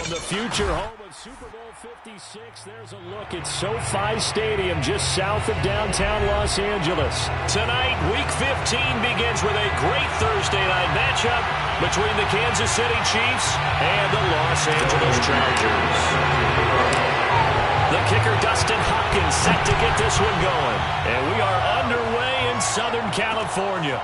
From the future home of Super Bowl 56, there's a look at SoFi Stadium just south of downtown Los Angeles. Tonight, Week 15 begins with a great Thursday night matchup between the Kansas City Chiefs and the Los Angeles Chargers. The kicker, Dustin Hopkins, set to get this one going. And we are underway in Southern California.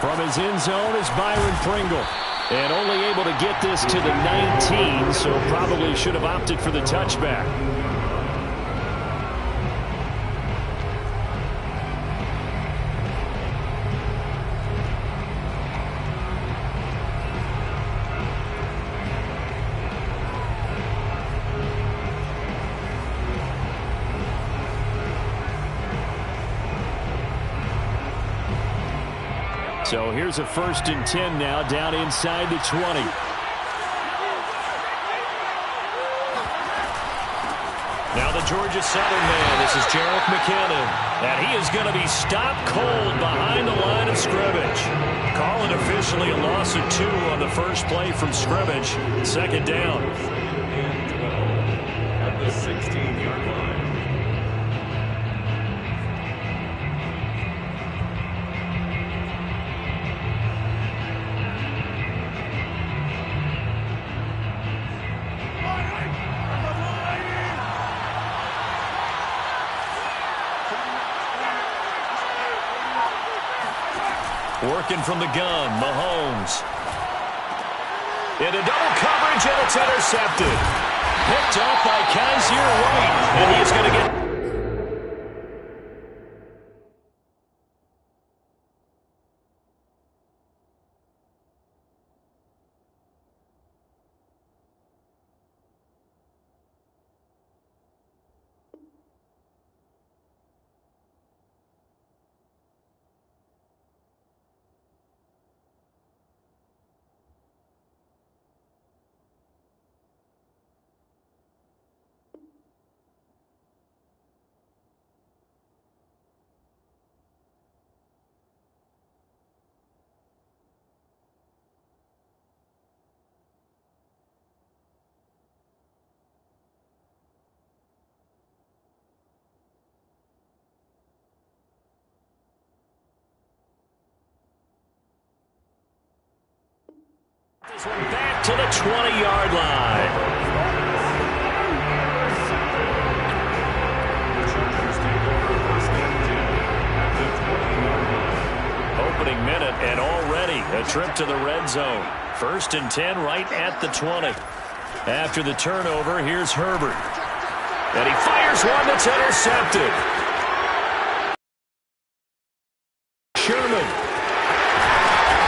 From his end zone is Byron Pringle. And only able to get this to the 19, so probably should have opted for the touchback. So here's a 1st and 10 now, down inside the 20. Now the Georgia Southern man, this is Jerick McKinnon. And he is going to be stopped cold behind the line of scrimmage. Calling officially a loss of 2 on the first play from scrimmage. 2nd down. And 12 at the 16-yard line. Working from the gun, Mahomes. Into double coverage, and it's intercepted. Picked off by Kaiser White, and he's going to get... This one back to the 20-yard line. Opening minute, and already a trip to the red zone. 1st and 10 right at the 20. After the turnover, here's Herbert. And he fires one that's intercepted. Sherman.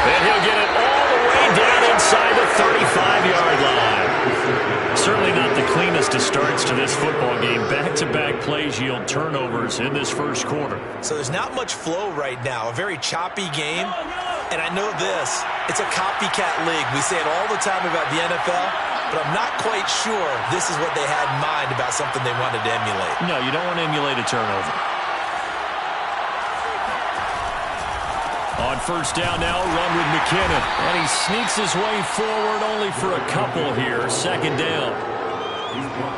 And he'll get it all the way down inside the 35-yard line. Certainly not the cleanest of starts to this football game. Back-to-back plays yield turnovers in this first quarter. So there's not much flow right now. A very choppy game. And I know this. It's a copycat league. We say it all the time about the NFL, but I'm not quite sure this is what they had in mind about something they wanted to emulate. No, you don't want to emulate a turnover. On 1st down now, run with McKinnon. And he sneaks his way forward only for a couple here. 2nd down.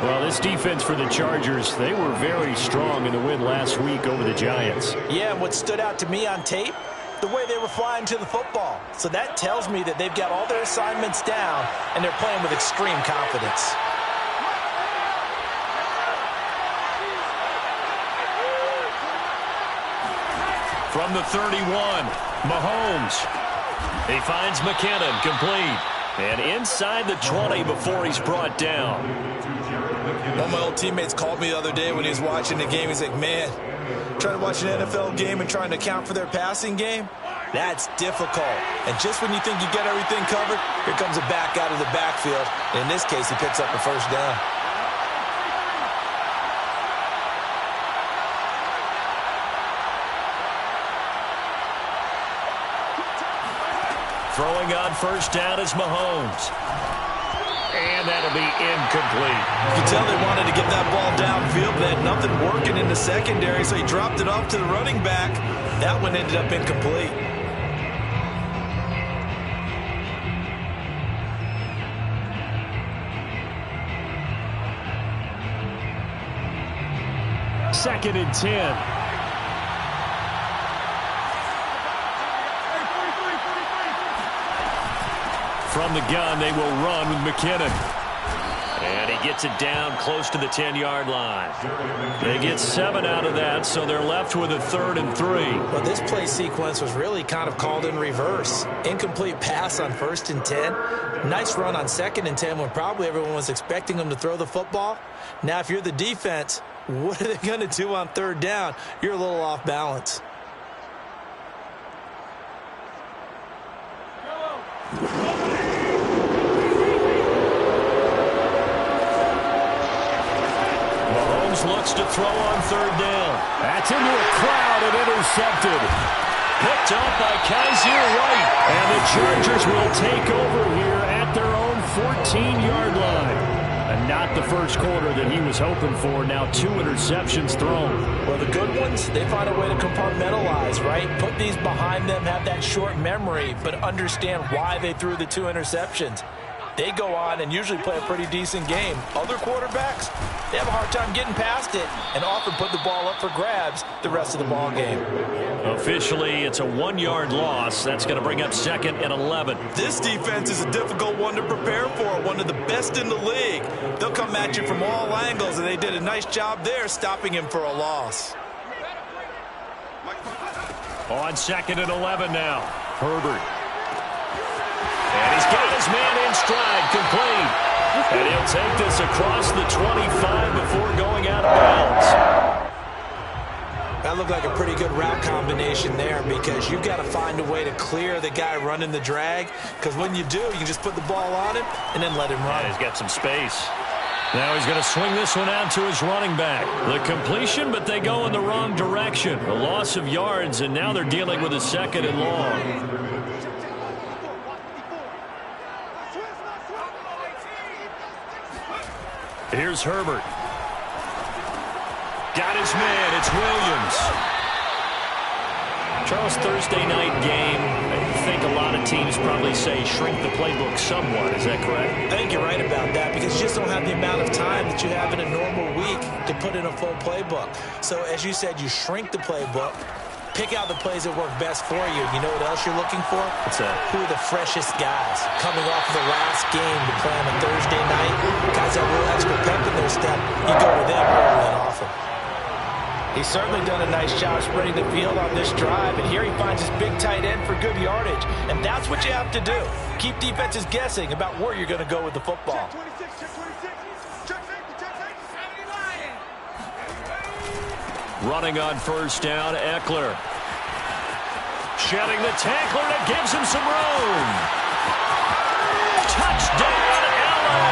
Well, this defense for the Chargers, they were very strong in the win last week over the Giants. Yeah, and what stood out to me on tape, the way they were flying to the football. So that tells me that they've got all their assignments down, and they're playing with extreme confidence. From the 31, Mahomes. He finds McKinnon, complete. And inside the 20 before he's brought down. One of my old teammates called me the other day when he was watching the game. He's like, man, trying to watch an NFL game and trying to account for their passing game, that's difficult. And just when you think you get everything covered, here comes a back out of the backfield. And in this case, he picks up the 1st down. Throwing on 1st down is Mahomes. And that'll be incomplete. You can tell they wanted to get that ball downfield, but they had nothing working in the secondary, so he dropped it off to the running back. That one ended up incomplete. 2nd and 10. From the gun, they will run with McKinnon. And he gets it down close to the 10-yard line. They get 7 out of that, so they're left with a 3rd and 3. Well, this play sequence was really kind of called in reverse. Incomplete pass on 1st and 10. Nice run on 2nd and 10 when probably everyone was expecting them to throw the football. Now, if you're the defense, what are they going to do on 3rd down? You're a little off balance. Looks to throw on 3rd down. That's into a crowd and intercepted. Picked up by Kaiser White. And the Chargers will take over here at their own 14-yard line. And not the first quarter that he was hoping for. Now 2 interceptions thrown. Well, the good ones, they find a way to compartmentalize, right? Put these behind them, have that short memory, but understand why they threw the 2 interceptions. They go on and usually play a pretty decent game. Other quarterbacks, they have a hard time getting past it and often put the ball up for grabs the rest of the ball game. Officially, it's a 1-yard loss. That's going to bring up 2nd and 11. This defense is a difficult one to prepare for, one of the best in the league. They'll come at you from all angles, and they did a nice job there stopping him for a loss. On 2nd and 11 now, Herbert. And he's got his man in stride, complete. And he'll take this across the 25 before going out of bounds. That looked like a pretty good route combination there because you've got to find a way to clear the guy running the drag. Because when you do, you can just put the ball on him and then let him run. Yeah, he's got some space. Now he's going to swing this one out to his running back. The completion, but they go in the wrong direction. A loss of yards, and now they're dealing with a 2nd and long. Here's Herbert. Got his man. It's Williams. Charles, Thursday night game. I think a lot of teams probably say shrink the playbook somewhat. Is that correct? I think you're right about that because you just don't have the amount of time that you have in a normal week to put in a full playbook. So, as you said, you shrink the playbook. Pick out the plays that work best for you. You know what else you're looking for? What's that? Who are the freshest guys coming off of the last game to play on a Thursday night? Guys that have a little extra pep in their step. You go to them early and often. He's certainly done a nice job spreading the field on this drive, and here he finds his big tight end for good yardage. And that's what you have to do. Keep defenses guessing about where you're going to go with the football. Running on 1st down, Eckler. Shedding the tackler that gives him some room. Touchdown, LA!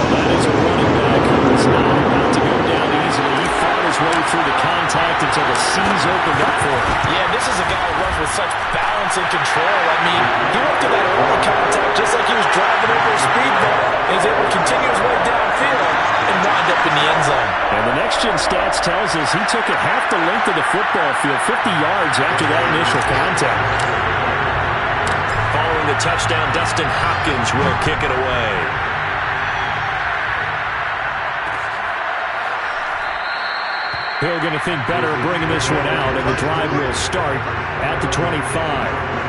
That is a running back who is not about to go down easily. He fought his way through the contact until the seams opened up for him. Yeah, this is a guy who runs with such balance and control. I mean, he went through that early contact just like he was driving over a speed bump. He's able to continue his way downfield and wind up in the end zone. And the next-gen stats tells us he took it half the length of the football field, 50 yards after that initial contact. Following the touchdown, Dustin Hopkins will kick it away. Hill going to think better of bringing this one out, and the drive will start at the 25.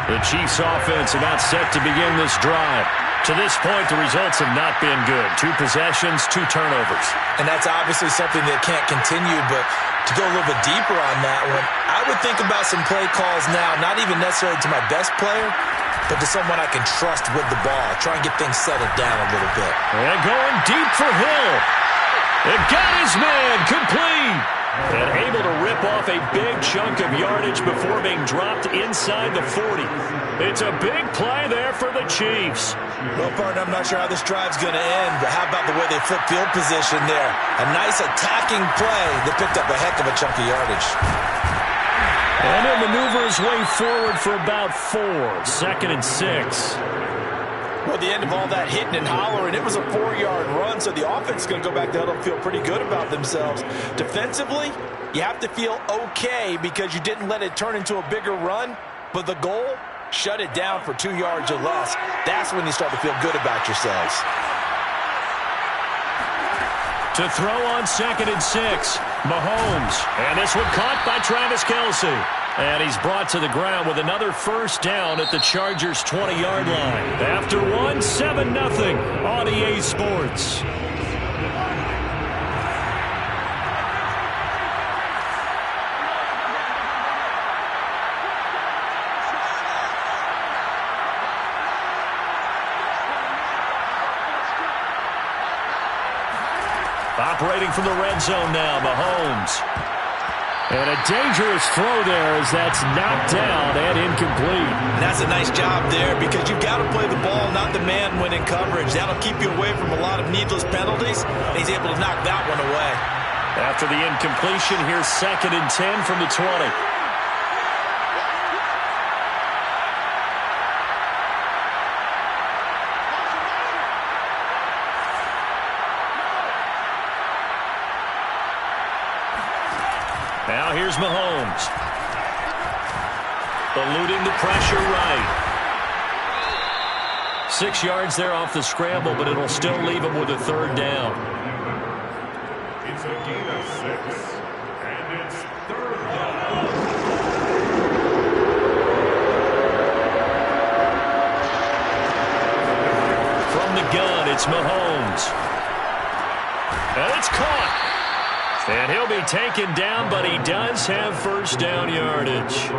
The Chiefs offense about set to begin this drive. To this point, the results have not been good. 2 possessions, 2 turnovers. And that's obviously something that can't continue, but to go a little bit deeper on that one, I would think about some play calls now, not even necessarily to my best player, but to someone I can trust with the ball. Try and get things settled down a little bit. And going deep for Hill. It got his man complete. And able to rip off a big chunk of yardage before being dropped inside the 40. It's a big play there for the Chiefs. Well, partner, I'm not sure how this drive's going to end, but how about the way they flip field position there? A nice attacking play that picked up a heck of a chunk of yardage. And he'll maneuver his way forward for about 4. 2nd and 6. Well, the end of all that hitting and hollering, it was a 4-yard run, so the offense is going to go back there and feel pretty good about themselves. Defensively, you have to feel okay because you didn't let it turn into a bigger run, but the goal, shut it down for 2 yards or less. That's when you start to feel good about yourselves. To throw on 2nd and 6, Mahomes. And this one caught by Travis Kelce. And he's brought to the ground with another first down at the Chargers' 20-yard line. After one, 7-0 on EA Sports. Operating from the red zone now, Mahomes. And a dangerous throw there as that's knocked down and incomplete. And that's a nice job there because you've got to play the ball, not the man when in coverage. That'll keep you away from a lot of needless penalties, and he's able to knock that one away. After the incompletion, here's 2nd and 10 from the 20. Now here's Mahomes. Eluding the pressure right. 6 yards there off the scramble, but it'll still leave him with a 3rd down. It's a gain of 6, and it's 3rd down. From the gun, it's Mahomes. And it's caught. And he'll be taken down, but he does have first down yardage.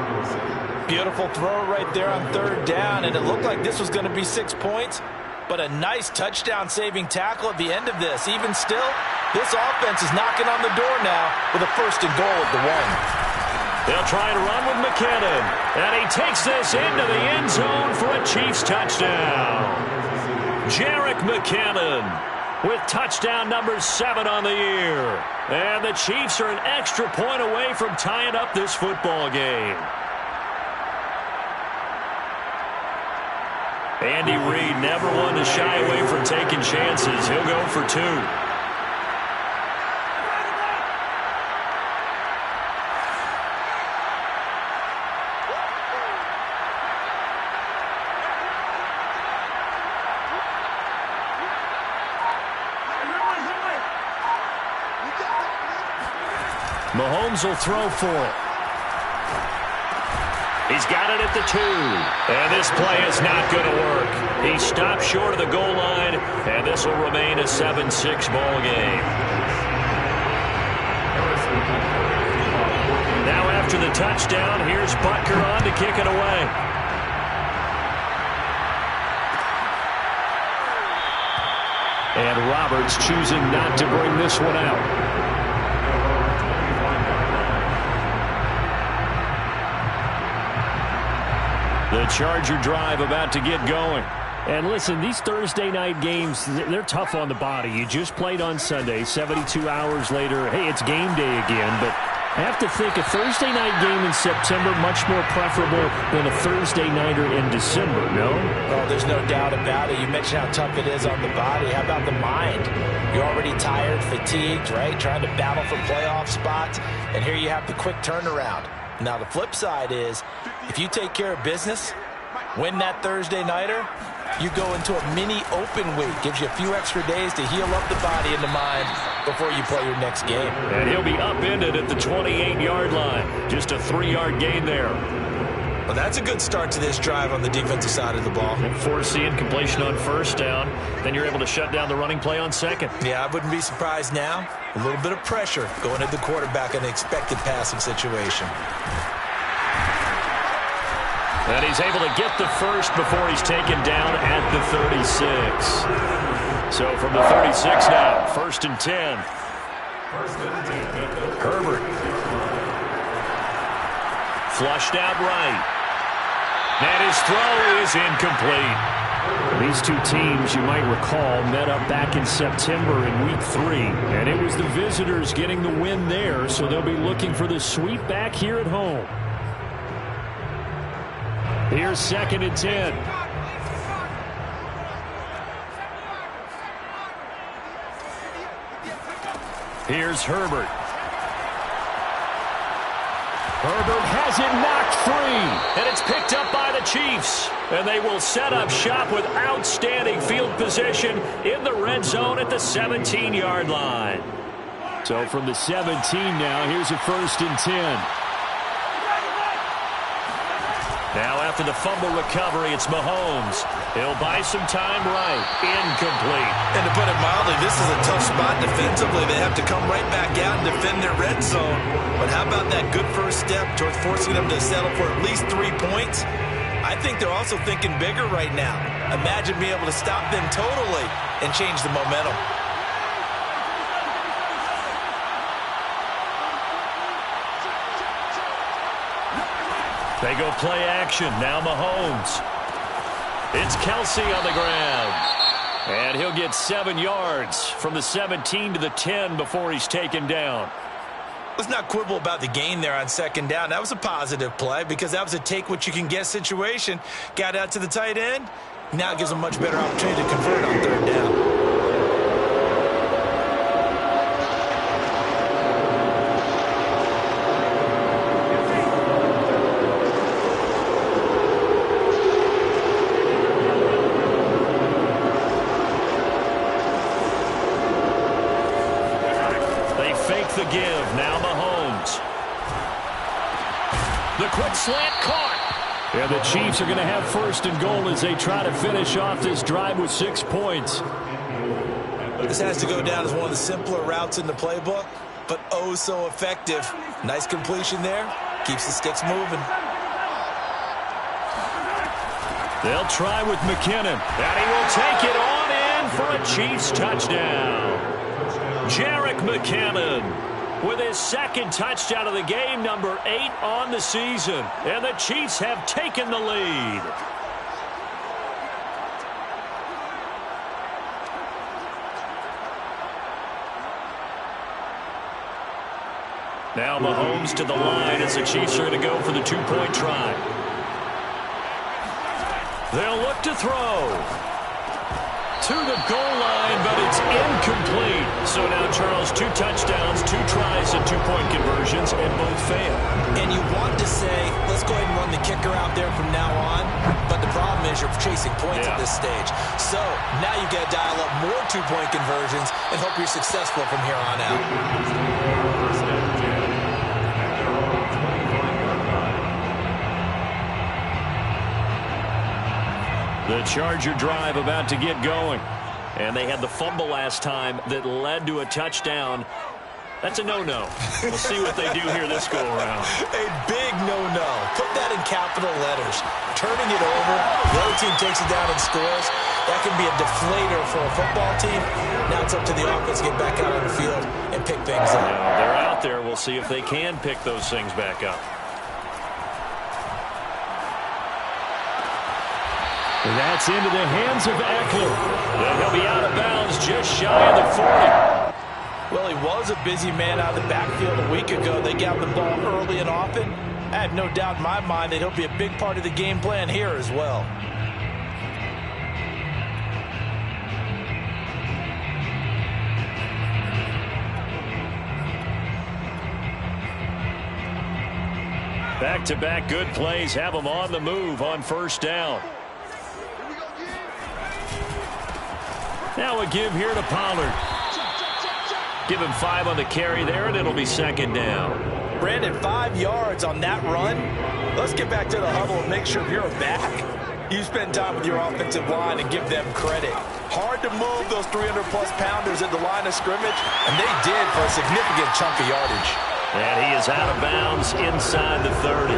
Beautiful throw right there on 3rd down, and it looked like this was going to be 6 points, but a nice touchdown-saving tackle at the end of this. Even still, this offense is knocking on the door now with a 1st and goal at the 1. They'll try to run with McKinnon, and he takes this into the end zone for a Chiefs touchdown. Jerick McKinnon with touchdown number 7 on the year. And the Chiefs are an extra point away from tying up this football game. Andy Reid never one to shy away from taking chances. He'll go for 2. Mahomes will throw for it. He's got it at the 2. And this play is not going to work. He stopped short of the goal line, and this will remain a 7-6 ball game. Now after the touchdown, here's Butker on to kick it away. And Roberts choosing not to bring this one out. The Charger drive about to get going. And listen, these Thursday night games, they're tough on the body. You just played on Sunday, 72 hours later, hey, it's game day again. But I have to think a Thursday night game in September much more preferable than a Thursday nighter in December, no? Oh, there's no doubt about it. You mentioned how tough it is on the body. How about the mind? You're already tired, fatigued, right? Trying to battle for playoff spots. And here you have the quick turnaround. Now, the flip side is, if you take care of business, win that Thursday nighter, you go into a mini open week. Gives you a few extra days to heal up the body and the mind before you play your next game. And he'll be upended at the 28-yard line. Just a 3-yard gain there. Well, that's a good start to this drive on the defensive side of the ball. And force the incompletion on 1st down. Then you're able to shut down the running play on 2nd. Yeah, I wouldn't be surprised now. A little bit of pressure going at the quarterback in an expected passing situation. And he's able to get the first before he's taken down at the 36. So from the 36 now, 1st and 10. Herbert. Flushed out right. And his throw is incomplete. These two teams, you might recall, met up back in September in Week 3. And it was the visitors getting the win there, so they'll be looking for the sweep back here at home. Here's 2nd and 10. Here's Herbert. Herbert has it knocked free, and it's picked up by the Chiefs. And they will set up shop with outstanding field position in the red zone at the 17-yard line. So from the 17 now, here's a 1st and 10. Now after the fumble recovery, it's Mahomes. He'll buy some time right. Incomplete. And to put it mildly, this is a tough spot defensively. They have to come right back out and defend their red zone. But how about that good first step towards forcing them to settle for at least 3 points? I think they're also thinking bigger right now. Imagine being able to stop them totally and change the momentum. They go play action. Now Mahomes. It's Kelsey on the ground. And he'll get 7 yards from the 17 to the 10 before he's taken down. Let's not quibble about the gain there on 2nd down. That was a positive play because that was a take-what-you-can-get situation. Got out to the tight end. Now it gives them a much better opportunity to convert on 3rd down. The give. Now Mahomes. The quick slant caught. And the Chiefs are going to have 1st and goal as they try to finish off this drive with 6 points. This has to go down as one of the simpler routes in the playbook, but oh so effective. Nice completion there. Keeps the sticks moving. They'll try with McKinnon. And he will take it on in for a Chiefs touchdown. Jerick McKinnon with his 2nd touchdown of the game, number 8 on the season. And the Chiefs have taken the lead. Now Mahomes to the line as the Chiefs are going to go for the 2-point try. They'll look to throw. To the goal line, but it's incomplete. So now, Charles, 2 touchdowns, 2 tries, and 2-point conversions, and both fail. And you want to say, let's go ahead and run the kicker out there from now on. But the problem is you're chasing points at this stage. So now you've got to dial up more 2-point conversions and hope you're successful from here on out. The Charger drive about to get going. And they had the fumble last time that led to a touchdown. That's a no-no. We'll see what they do here this go-around. A big no-no. Put that in capital letters. Turning it over, the other team takes it down and scores. That can be a deflator for a football team. Now it's up to the offense to get back out on the field and pick things up. Now, they're out there. We'll see if they can pick those things back up. That's into the hands of Eckler. And he'll be out of bounds just shy of the 40. Well, he was a busy man out of the backfield a week ago. They got the ball early and often. I have no doubt in my mind that he'll be a big part of the game plan here as well. Back-to-back good plays have them on the move on 1st down. Now a give here to Pollard. Give him 5 on the carry there, and it'll be 2nd down. Brandon, 5 yards on that run. Let's get back to the huddle and make sure you're back. You spend time with your offensive line and give them credit. Hard to move those 300-plus pounders at the line of scrimmage, and they did for a significant chunk of yardage. And he is out of bounds inside the 30.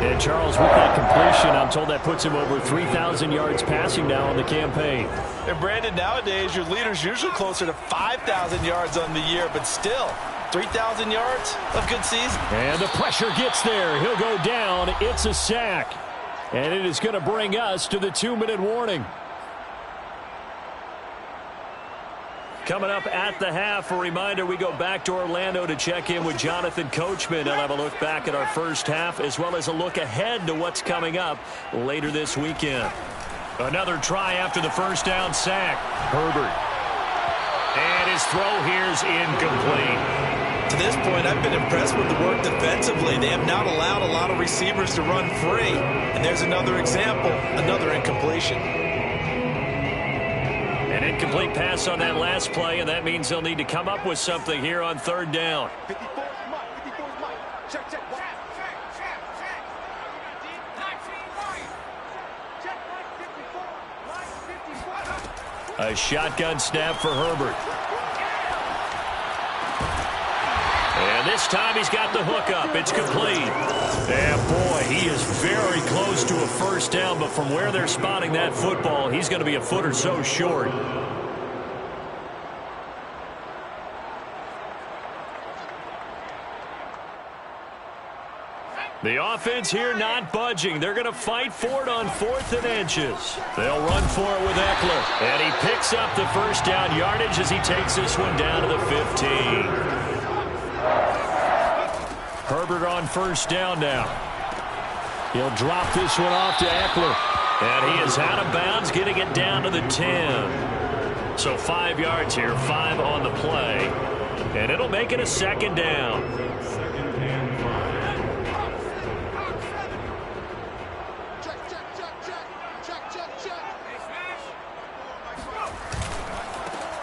And Charles, with that completion, I'm told that puts him over 3,000 yards passing now on the campaign. And Brandon, nowadays your leader's usually closer to 5,000 yards on the year, but still, 3,000 yards, a good season. And the pressure gets there. He'll go down. It's a sack. And it is going to bring us to the 2-minute warning. Coming up at the half, a reminder, we go back to Orlando to check in with Jonathan Coachman. He'll have a look back at our first half, as well as a look ahead to what's coming up later this weekend. Another try after the 1st down sack. Herbert. And his throw here's incomplete. To this point, I've been impressed with the work defensively. They have not allowed a lot of receivers to run free. And there's another example, another incompletion. An incomplete pass on that last play, and that means they'll need to come up with something here on third down. A shotgun snap for Herbert. And this time he's got the hook up. It's complete. And boy, he is very close to a first down, but from where they're spotting that football, he's going to be a foot or so short. The offense here not budging. They're going to fight for it on 4th and inches. They'll run for it with Eckler. And he picks up the first down yardage as he takes this one down to the 15. Herbert on first down now. He'll drop this one off to Eckler. And he is out of bounds, getting it down to the 10. So 5 yards here, 5 on the play. And it'll make it a second down.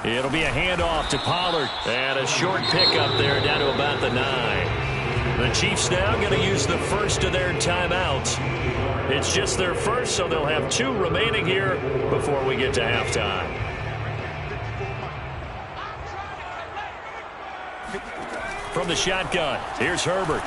It'll be a handoff to Pollard. And a short pickup there down to about the 9. The Chiefs now going to use the first of their timeouts. It's just their first, so they'll have 2 remaining here before we get to halftime. From the shotgun, here's Herbert.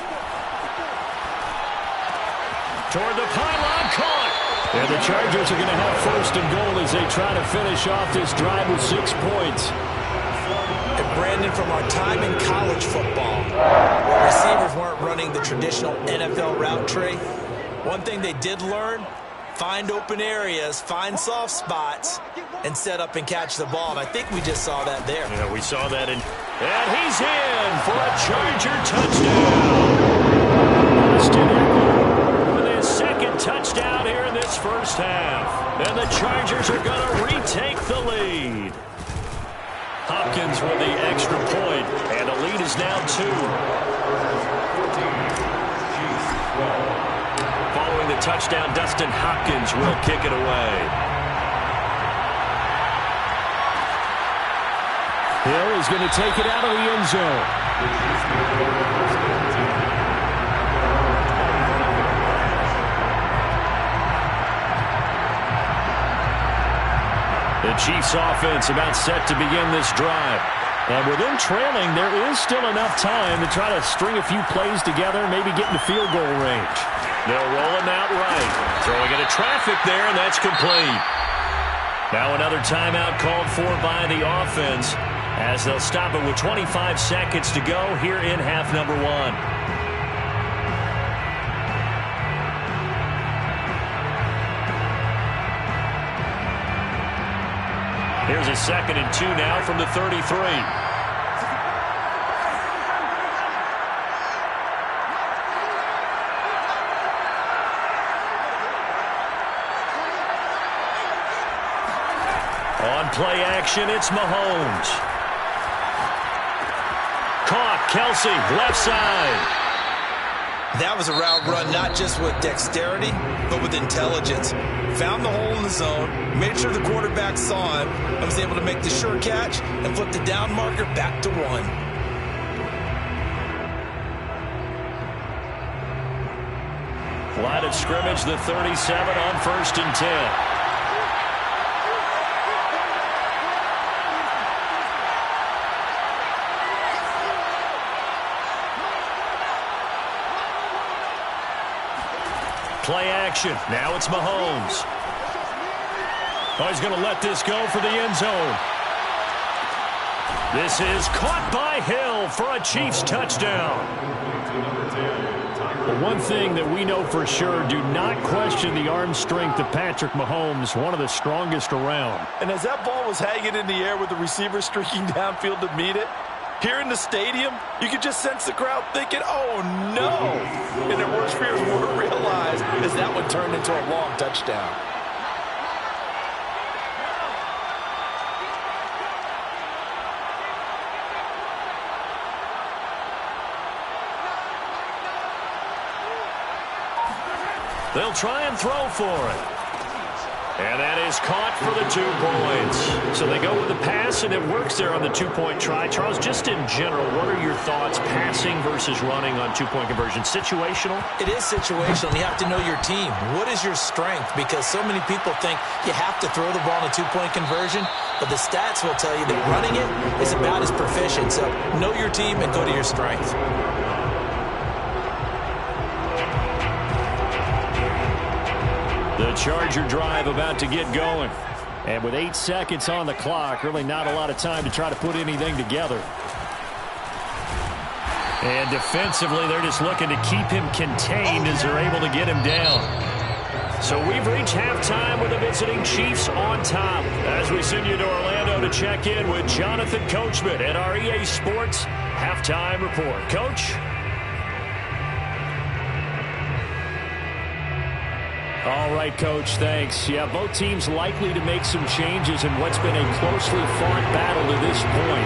Toward the pylon, caught. And the Chargers are going to have first and goal as they try to finish off this drive with 6 points. And Brandon, from our time in college football, where receivers weren't running the traditional NFL route tree, one thing they did learn, find open areas, find soft spots, and set up and catch the ball. And I think we just saw that there. Yeah, we saw that. And he's in for a Charger touchdown. With his second touchdown here in this first half. And the Chargers are going to retake the lead. Hopkins with the extra point, and the lead is now 2. Following the touchdown, Dustin Hopkins will kick it away. Hill is going to take it out of the end zone. The Chiefs offense about set to begin this drive. And with them trailing, there is still enough time to try to string a few plays together and maybe get in the field goal range. They'll roll him out right. Throwing into traffic there, and that's complete. Now another timeout called for by the offense as they'll stop it with 25 seconds to go here in half number 1. Here's a 2nd and 2 now from the 33. On play action, it's Mahomes. Caught, Kelsey, left side. That was a route run not just with dexterity, but with intelligence. Found the hole in the zone, made sure the quarterback saw him, and was able to make the sure catch and flip the down marker back to 1. Line of scrimmage, the 37 on 1st and 10. Play action. Now it's Mahomes. Oh, he's going to let this go for the end zone. This is caught by Hill for a Chiefs touchdown. Well, one thing that we know for sure, do not question the arm strength of Patrick Mahomes, one of the strongest around. And as that ball was hanging in the air with the receiver streaking downfield to meet it, here in the stadium, you could just sense the crowd thinking, oh, no. And their worst fears were realized as that one turned into a long touchdown. They'll try and throw for it. And that is caught for the 2 points. So they go with the pass, and it works there on the 2-point try. Charles, just in general, what are your thoughts passing versus running on 2-point conversion? Situational? It is situational. You have to know your team. What is your strength? Because so many people think you have to throw the ball in a 2-point conversion, but the stats will tell you that running it is about as proficient. So know your team and go to your strength. The Charger drive about to get going. And with 8 seconds on the clock, really not a lot of time to try to put anything together. And defensively, they're just looking to keep him contained as they're able to get him down. So we've reached halftime with the visiting Chiefs on top. As we send you to Orlando to check in with Jonathan Coachman at our EA Sports Halftime Report. Coach? All right, Coach, thanks. Yeah, both teams likely to make some changes in what's been a closely fought battle to this point.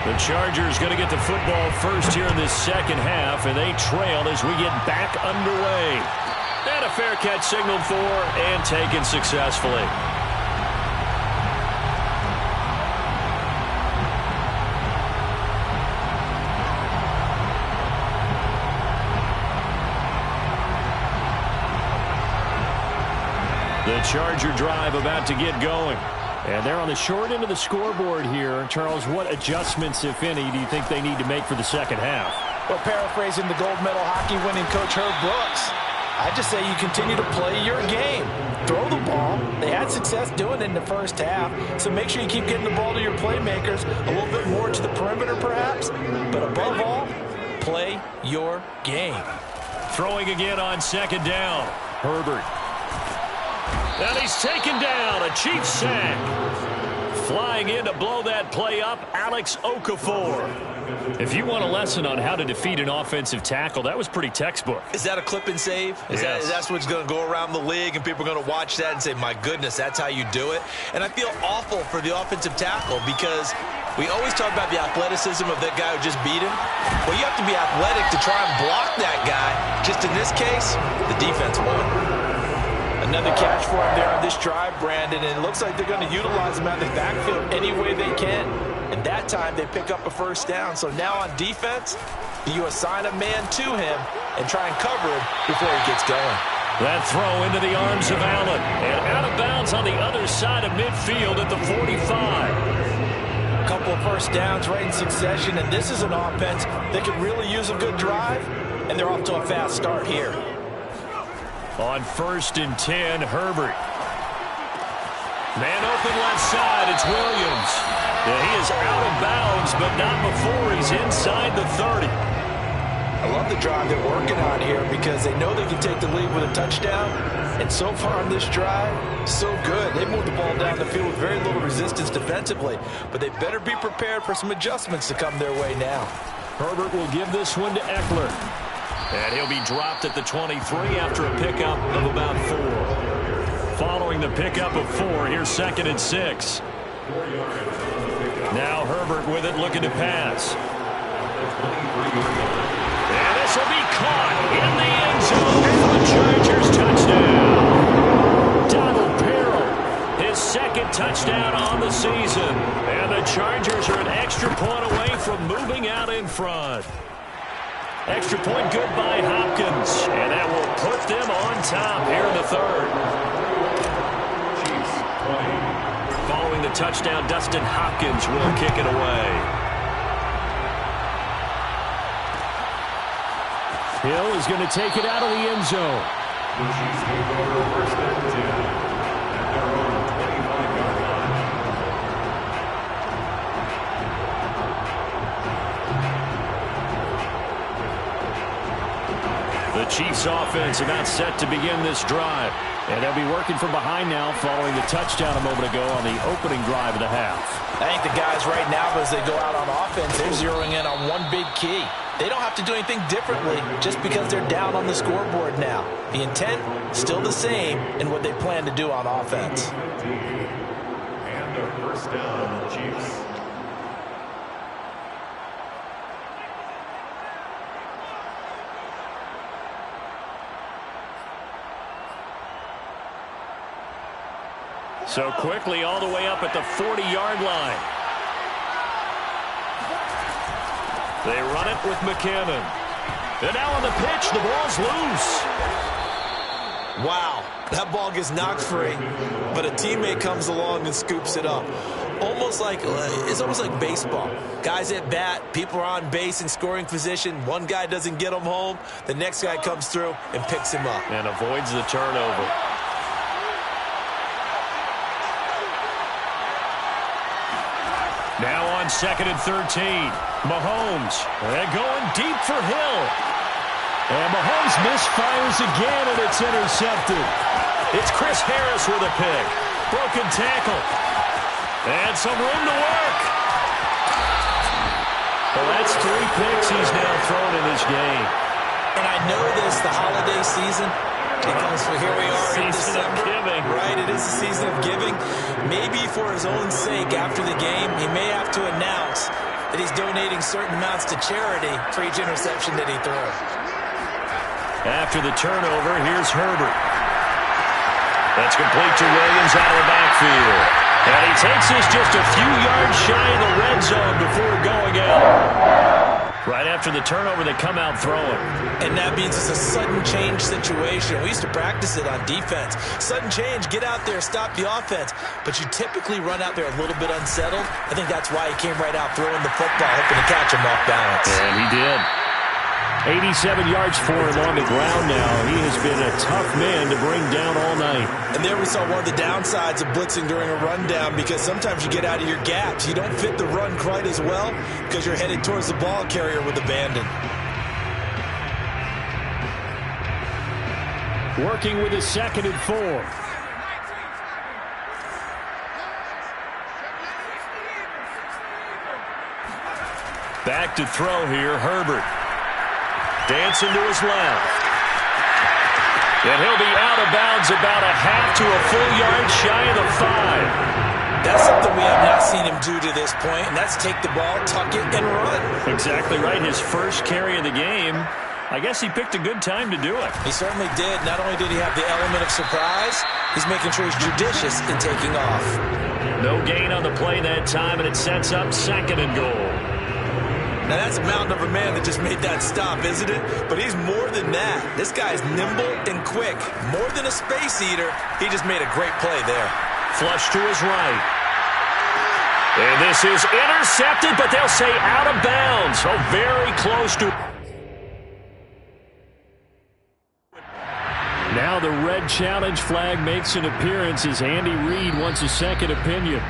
The Chargers going to get the football first here in this second half, and they trail as we get back underway. And a fair catch signaled for and taken successfully. The Charger drive about to get going. And they're on the short end of the scoreboard here. Charles, what adjustments, if any, do you think they need to make for the second half? Well, paraphrasing the gold medal hockey winning coach Herb Brooks, I just say you continue to play your game. Throw the ball. They had success doing it in the first half, so make sure you keep getting the ball to your playmakers, a little bit more to the perimeter perhaps, but above all, play your game. Throwing again on second down. Herbert. And he's taken down. A Chiefs sack. Flying in to blow that play up, Alex Okafor. If you want a lesson on how to defeat an offensive tackle, that was pretty textbook. Is that a clip and save? That's what's going to go around the league, and people are going to watch that and say, my goodness, that's how you do it? And I feel awful for the offensive tackle because we always talk about the athleticism of that guy who just beat him. Well, you have to be athletic to try and block that guy. Just in this case, the defense won. Another catch for him there on this drive, Brandon, and it looks like they're going to utilize him out of the backfield any way they can. And that time, they pick up a first down. So now on defense, you assign a man to him and try and cover him before he gets going. That throw into the arms of Allen. And out of bounds on the other side of midfield at the 45. A couple of first downs right in succession, and this is an offense that could really use a good drive, and they're off to a fast start here. On 1st and 10, Herbert. Man open left side, it's Williams. Yeah, he is out of bounds, but not before he's inside the 30. I love the drive they're working on here because they know they can take the lead with a touchdown. And so far on this drive, so good. They moved the ball down the field with very little resistance defensively, but they better be prepared for some adjustments to come their way now. Herbert will give this one to Eckler. And he'll be dropped at the 23 after a pickup of about 4. Following the pickup of 4, here's 2nd and 6. Now Herbert with it, looking to pass. And this will be caught in the end zone for the Chargers touchdown. Donald Parroll, his 2nd touchdown on the season. And the Chargers are an extra point away from moving out in front. Extra point good by Hopkins, and that will put them on top here in the 3rd. Following the touchdown, Dustin Hopkins will kick it away. Hill is going to take it out of the end zone. The Chiefs will go for 1st and 10 at their own 25-yard line. The Chiefs offense about set to begin this drive. And they'll be working from behind now following the touchdown a moment ago on the opening drive of the half. I think the guys right now, as they go out on offense, they're zeroing in on one big key. They don't have to do anything differently just because they're down on the scoreboard now. The intent, still the same in what they plan to do on offense. And a 1st down on the Chiefs. So quickly all the way up at the 40-yard line. They run it with McKinnon. And now on the pitch, the ball's loose. Wow, that ball gets knocked free, but a teammate comes along and scoops it up. It's almost like baseball. Guys at bat, people are on base in scoring position. One guy doesn't get him home. The next guy comes through and picks him up. And avoids the turnover. Now on 2nd and 13. Mahomes. And going deep for Hill. And Mahomes misfires again, and it's intercepted. It's Chris Harris with a pick. Broken tackle. And some room to work. Well, that's 3 picks he's now thrown in this game. And I know this, the holiday season, because here we are in December. Season of giving. Right, it is the season of giving. Maybe for his own sake after the game, he may have to announce that he's donating certain amounts to charity for each interception that he throws. After the turnover, here's Herbert. That's complete to Williams out of the backfield. And he takes this just a few yards shy of the red zone before going out. Right after the turnover, they come out throwing. And that means it's a sudden change situation. We used to practice it on defense. Sudden change, get out there, stop the offense. But you typically run out there a little bit unsettled. I think that's why he came right out throwing the football, hoping to catch him off balance. And he did. 87 yards for him on the ground now. He has been a tough man to bring down all night. And there we saw one of the downsides of blitzing during a rundown, because sometimes you get out of your gaps. You don't fit the run quite as well because you're headed towards the ball carrier with abandon. Working with his 2nd and 4. Back to throw here, Herbert. Dancing to his left. And he'll be out of bounds about a half to a full yard shy of the 5. That's something we have not seen him do to this point, and that's take the ball, tuck it, and run. Exactly right. His first carry of the game. I guess he picked a good time to do it. He certainly did. Not only did he have the element of surprise, he's making sure he's judicious in taking off. No gain on the play that time, and it sets up 2nd and goal. Now, that's a mountain of a man that just made that stop, isn't it? But he's more than that. This guy's nimble and quick. More than a space eater, he just made a great play there. Flush to his right. And this is intercepted, but they'll say out of bounds. Oh, very close to. Now the red challenge flag makes an appearance as Andy Reid wants a second opinion.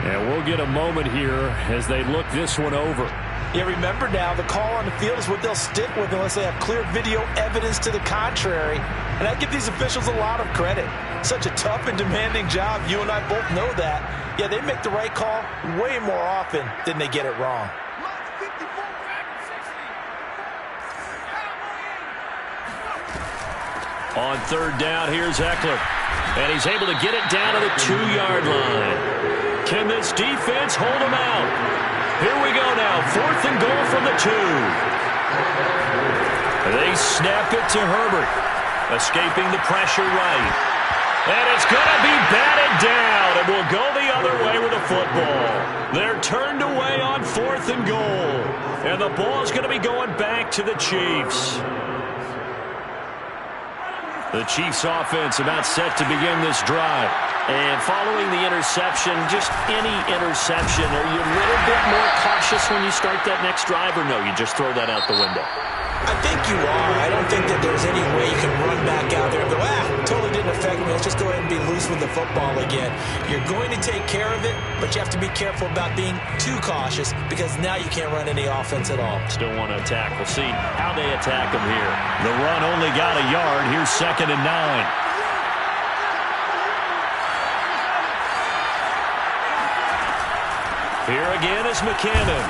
And we'll get a moment here as they look this one over. Yeah, remember now, the call on the field is what they'll stick with unless they have clear video evidence to the contrary. And I give these officials a lot of credit. Such a tough and demanding job. You and I both know that. Yeah, they make the right call way more often than they get it wrong. On 3rd down, here's Eckler. And he's able to get it down to the 2-yard line. Can this defense hold him out? Here we go now. 4th and goal from the 2. They snap it to Herbert. Escaping the pressure right. And it's going to be batted down. And will go the other way with the football. They're turned away on 4th and goal. And the ball is going to be going back to the Chiefs. The Chiefs offense about set to begin this drive. And following the interception, just any interception, are you a little bit more cautious when you start that next drive, or no, you just throw that out the window? I think you are. I don't think that there's any way you can run back out there and go, totally didn't affect me. Let's just go ahead and be loose with the football again. You're going to take care of it, but you have to be careful about being too cautious because now you can't run any offense at all. Still want to attack. We'll see how they attack them here. The run only got a yard. Here's 2nd and 9. Here again is McKinnon.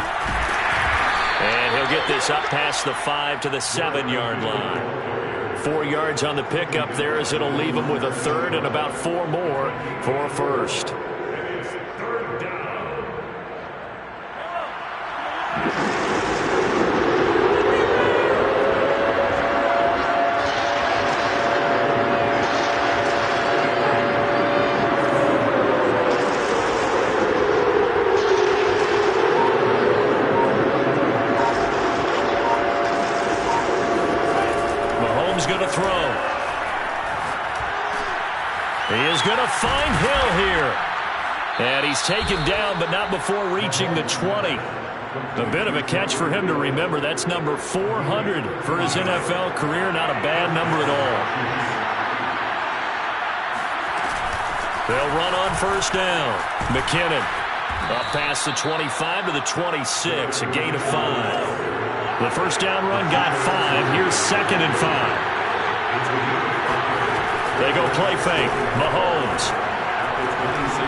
And he'll get this up past the 5 to the 7-yard line. 4 yards on the pickup there as it'll leave him with a 3rd and about 4 more for a 1st. He is going to find Hill here. And he's taken down, but not before reaching the 20. A bit of a catch for him to remember. That's number 400 for his NFL career. Not a bad number at all. They'll run on first down. McKinnon up past the 25 to the 26, a gain of 5. The first down run got 5. Here's 2nd and 5. They go play fake. Mahomes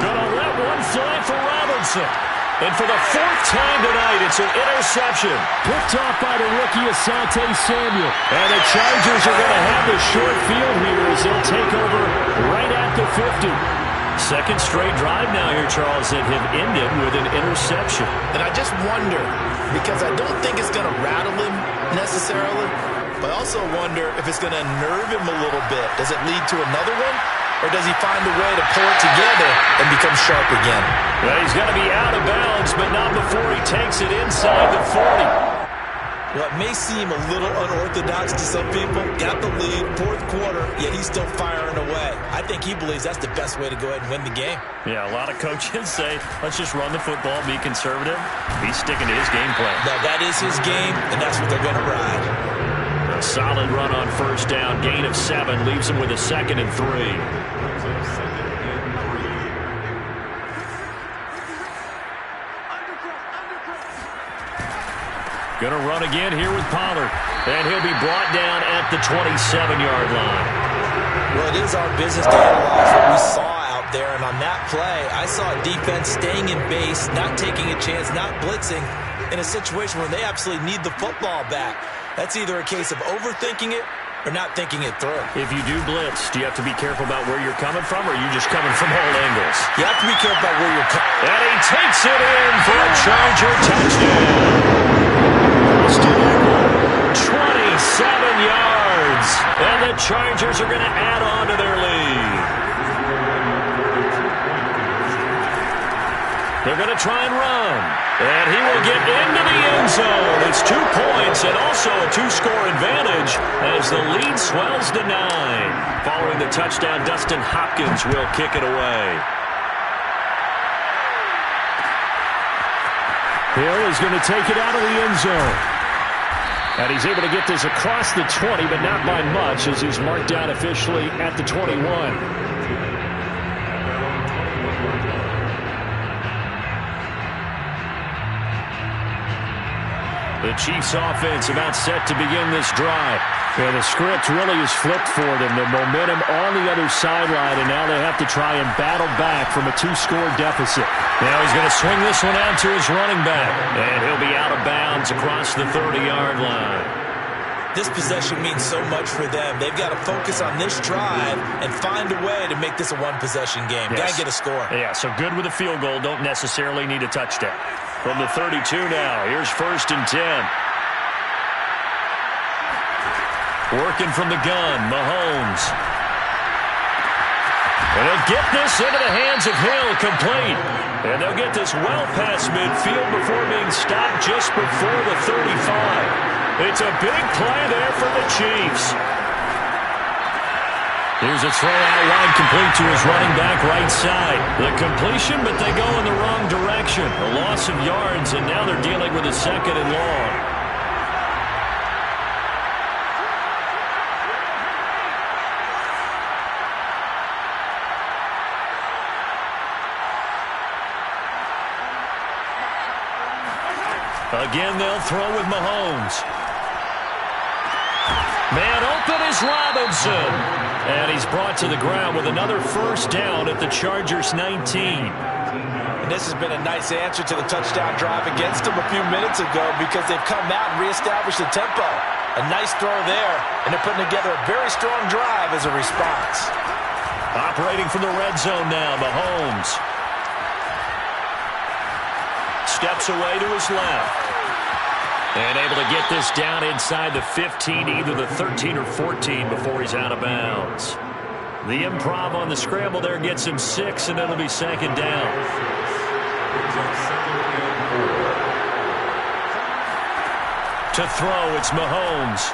gonna let one fly for Robinson. And for the 4th time tonight, it's an interception. Picked off by the rookie Asante Samuel. And the Chargers are going to have the short field here as they'll take over right at the 50. Second straight drive now here, Charles, that have ended with an interception. And I just wonder, because I don't think it's going to rattle him necessarily, but I also wonder if it's going to unnerve him a little bit. Does it lead to another one? Or does he find a way to pull it together and become sharp again? Well, he's going to be out of bounds, but not before he takes it inside the 40. Well, it may seem a little unorthodox to some people. Got the lead, 4th quarter, yet he's still firing away. I think he believes that's the best way to go ahead and win the game. Yeah, a lot of coaches say, let's just run the football, be conservative. He's sticking to his game plan. Now, that is his game, and that's what they're going to ride. A solid run on first down, gain of 7, leaves him with a 2nd and 3. Going to run again here with Pollard. And he'll be brought down at the 27-yard line. Well, it is our business to analyze what we saw out there. And on that play, I saw a defense staying in base, not taking a chance, not blitzing, in a situation where they absolutely need the football back. That's either a case of overthinking it or not thinking it through. If you do blitz, do you have to be careful about where you're coming from, or are you just coming from all angles? You have to be careful about where you're coming. And he takes it in for a Charger touchdown. 27 yards. And the Chargers are going to add on to their lead. They're going to try and run. And he will get into the end zone. It's 2 points and also a 2-score advantage as the lead swells to 9. Following the touchdown, Dustin Hopkins will kick it away. Hill is going to take it out of the end zone. And he's able to get this across the 20, but not by much, as he's marked down officially at the 21. The Chiefs offense about set to begin this drive. Yeah, the script really is flipped for them. The momentum on the other sideline, and now they have to try and battle back from a 2-score deficit. Now he's going to swing this one out to his running back. And he'll be out of bounds across the 30-yard line. This possession means so much for them. They've got to focus on this drive and find a way to make this a one-possession game. Yes. Got to get a score. Yeah, so good with a field goal. Don't necessarily need a touchdown. From the 32 now, here's 1st and 10. Working from the gun, Mahomes. And he'll get this into the hands of Hill, complete. And they'll get this well past midfield before being stopped just before the 35. It's a big play there for the Chiefs. Here's a throw out wide, complete to his running back right side. The completion, but they go in the wrong direction. A loss of yards, and now they're dealing with a 2nd and long. Again, they'll throw with Mahomes. Man open is Robinson. And he's brought to the ground with another first down at the Chargers' 19. And this has been a nice answer to the touchdown drive against them a few minutes ago because they've come out and reestablished the tempo. A nice throw there, and they're putting together a very strong drive as a response. Operating from the red zone now, Mahomes. Steps away to his left. And able to get this down inside the 15, either the 13 or 14 before he's out of bounds. The improv on the scramble there gets him 6, and it'll be 2nd down. To throw, it's Mahomes.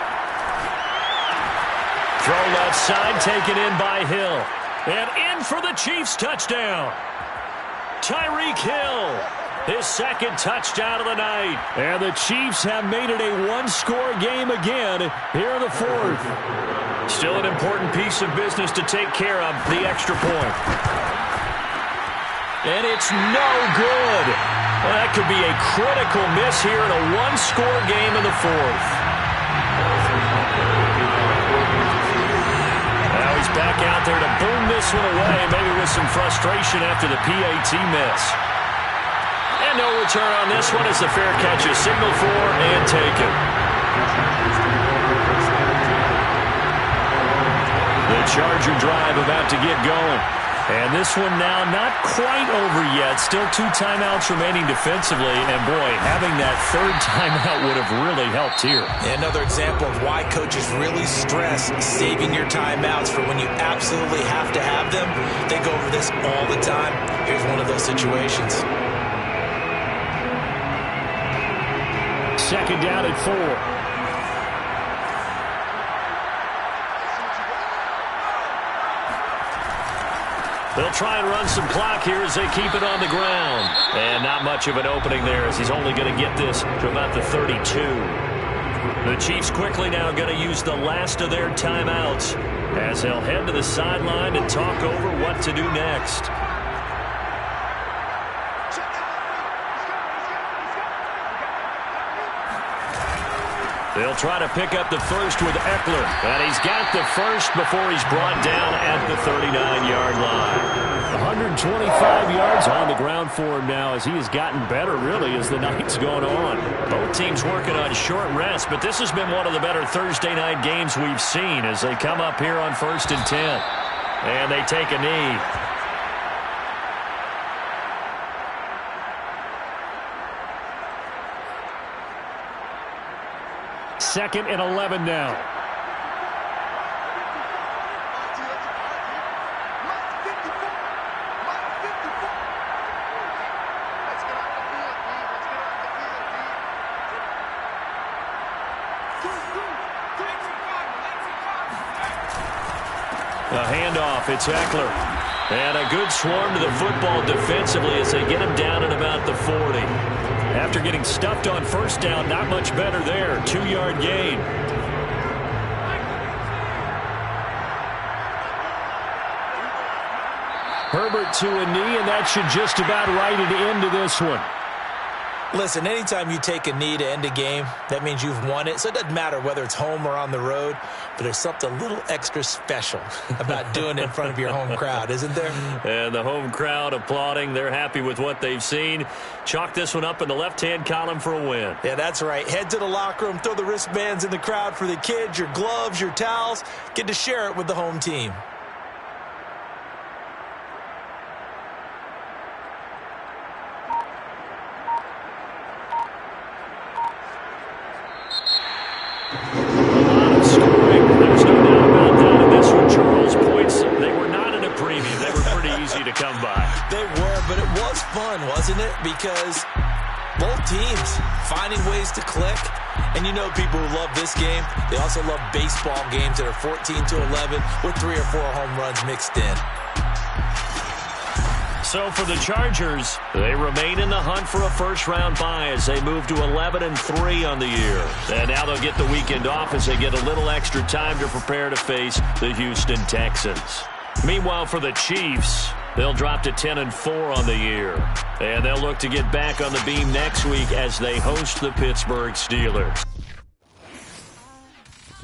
Throw left side, taken in by Hill. And in for the Chiefs touchdown. Tyreek Hill, his second touchdown of the night. And the Chiefs have made it a one-score game again here in the fourth. Still an important piece of business to take care of, the extra point. And it's no good. Well, that could be a critical miss here in a one-score game in the fourth. Now he's back out there to boom this one away, maybe with some frustration after the PAT miss. And no return on this one as the fair catch is signaled for and taken. The Charger drive about to get going. And this one now not quite over yet. Still 2 timeouts remaining defensively. And, boy, having that third timeout would have really helped here. Another example of why coaches really stress saving your timeouts for when you absolutely have to have them. They go over this all the time. Here's one of those situations. Second down at 4. They'll try and run some clock here as they keep it on the ground. And not much of an opening there as he's only going to get this to about the 32. The Chiefs quickly now going to use the last of their timeouts as they'll head to the sideline and talk over what to do next. They'll try to pick up the first with Eckler. And he's got the first before he's brought down at the 39-yard line. 125 yards on the ground for him now as he has gotten better, really, as the night's gone on. Both teams working on short rest, but this has been one of the better Thursday night games we've seen as they come up here on 1st and 10. And they take a knee. Second and 11 now. A handoff, it's Eckler. And a good swarm to the football defensively as they get him down at about the 40. After getting stuffed on first down, not much better there. 2-yard gain. Herbert to a knee, and that should just about write it into this one. Listen, anytime you take a knee to end a game, that means you've won it. So it doesn't matter whether it's home or on the road, but there's something a little extra special about doing it in front of your home crowd, isn't there? And the home crowd applauding. They're happy with what they've seen. Chalk this one up in the left-hand column for a win. Yeah, that's right. Head to the locker room, throw the wristbands in the crowd for the kids, your gloves, your towels. Get to share it with the home team. But it was fun, wasn't it? Because both teams finding ways to click. And you know people who love this game, they also love baseball games that are 14-11 with 3 or 4 home runs mixed in. So for the Chargers, they remain in the hunt for a first-round bye as they move to 11-3 on the year. And now they'll get the weekend off as they get a little extra time to prepare to face the Houston Texans. Meanwhile, for the Chiefs, they'll drop to 10-4 on the year. And they'll look to get back on the beam next week as they host the Pittsburgh Steelers.